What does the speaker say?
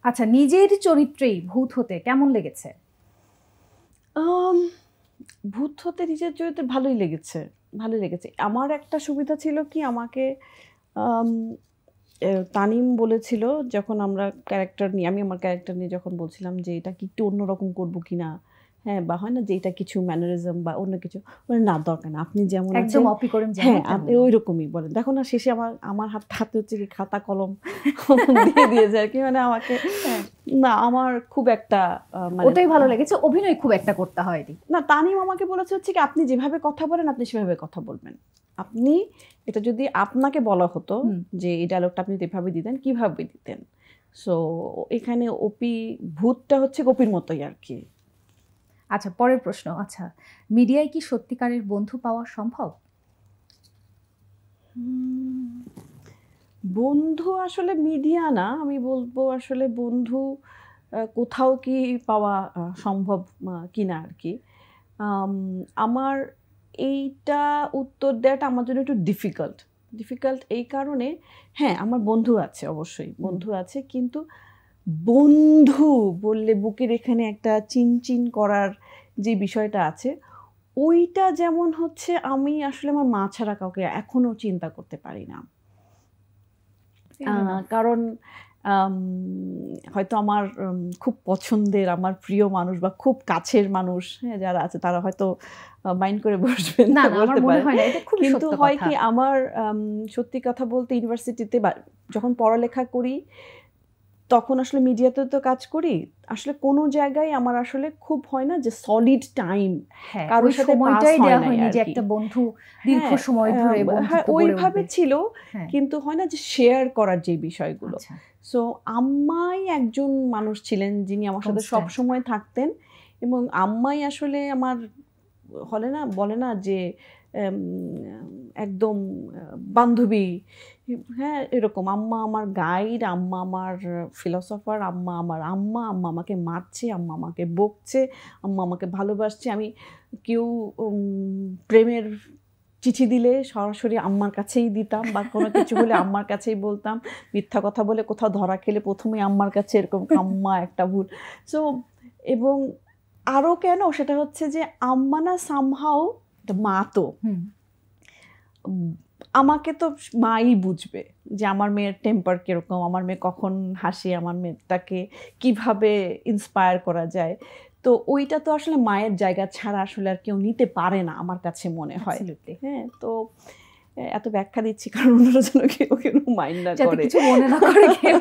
আচ্ছা, নিজের চরিত্রেই ভূত হতে কেমন লেগেছে? ভূত হতে নিজের চরিত্রে ভালোই লেগেছে, ভালোই লেগেছে। আমার একটা সুবিধা ছিল কি, আমাকে আম তানিম বলেছিল যখন আমরা আমি আমার ক্যারেক্টার নিয়ে যখন বলছিলাম যে এটা কি একটু অন্যরকম করব কিনা, হ্যাঁ, বা হয় না যে এটা কিছু ম্যানারিজম বা অন্য কিছু, বলে না দরকার না, আপনি যেমন একদম আছেন অপি করেন যেমন হ্যাঁ আপনি ওই রকমই বলেন। দেখো না শেষে আমার হাতে হচ্ছে কি খাতা কলম দিয়ে দিয়েছে আর কি, মানে আমাকে না আমার খুব একটা মানে ওটাই ভালো লেগেছে, অভিনয় খুব একটা করতে হয়নি। না, তানিম আমাকে বলেছে হচ্ছে কি আপনি যেভাবে কথা বলেন আপনি সেভাবে কথা বলবেন। আপনি এটা যদি আপনাকে বলা হতো যে এই ডায়লগটা আপনি এভাবে দিতেন, কিভাবে দিতেন? সো এখানে অপি ভূতটা হচ্ছে কপির মতোই আর কি। আচ্ছা, পরের প্রশ্ন। আচ্ছা, মিডিয়ায় কি সত্যিকারের বন্ধু পাওয়া সম্ভব? বন্ধু আসলে মিডিয়া না, আমি বলবো আসলে বন্ধু কোথাও কি পাওয়া সম্ভব কিনা আর কি। আমার এইটা উত্তর দেওয়াটা আমার জন্য একটু ডিফিকাল্ট এই কারণে, হ্যাঁ আমার বন্ধু আছে, অবশ্যই বন্ধু আছে, কিন্তু বন্ধু বললে বুকের এখানে একটা চিনচিন করার যে বিষয়টা আছে, ওইটা যেমন হচ্ছে আমি আসলে আমার মা ছাড়া কাউকে এখনো চিন্তা করতে পারি না। কারণ হয়তো আমার খুব পছন্দের, আমার প্রিয় মানুষ বা খুব কাছের মানুষ হ্যাঁ যারা আছে তারা হয়তো মাইন্ড করে বসবেন না, না, বলতে পারে, কিন্তু হয় কি আমার সত্যি কথা বলতে ইউনিভার্সিটিতে যখন পড়ালেখা করি তখন আসলে মিডিয়াতে তো কাজ করি, আসলে কোনো জায়গায় আমার আসলে খুব হয় না যে সলিড টাইম কারোর সাথে পাস হয় না, যে একটা বন্ধু দীর্ঘ সময় ধরে বন্ধুত্ব ওইভাবে ছিল, কিন্তু হয় না যে শেয়ার করার যে বিষয়গুলো। সো আম্মাই একজন মানুষ ছিলেন যিনি আমার সাথে সব সময় থাকতেন, এবং আম্মাই আসলে আমার বলে না যে একদম বান্ধবী, হ্যাঁ এরকম। আম্মা আমার গাইড, আম্মা আমার ফিলোসফার, আম্মা আমাকে মারছে, আম্মা আমাকে বকছে, আম্মা আমাকে ভালোবাসছে। আমি কেউ প্রেমের চিঠি দিলে সরাসরি আম্মার কাছেই দিতাম, বা কোনো কিছু হলে আম্মার কাছেই বলতাম, মিথ্যা কথা বলে কোথাও ধরা খেলে প্রথমেই আম্মার কাছে, এরকম আম্মা একটা ভুল। সো এবং আরও কেন সেটা হচ্ছে যে আম্মা না সামহাও মা, তো আমাকে তো মাই বুঝবে যে আমার মেয়ের টেম্পার কিরকম, আমার মেয়ে কখন হাসি, আমার মেয়েটাকে কিভাবে ইন্সপায়ার করা যায়। তো ওইটা তো আসলে মায়ের জায়গা ছাড়া আসলে আর কেউ নিতে পারে না আমার কাছে মনে হয়। হ্যাঁ, তো এত ব্যাখ্যা দিচ্ছি কারণ অন্যরা যেন কেউ মাইন্ড না করে, কিছু মনে না করে কেউ।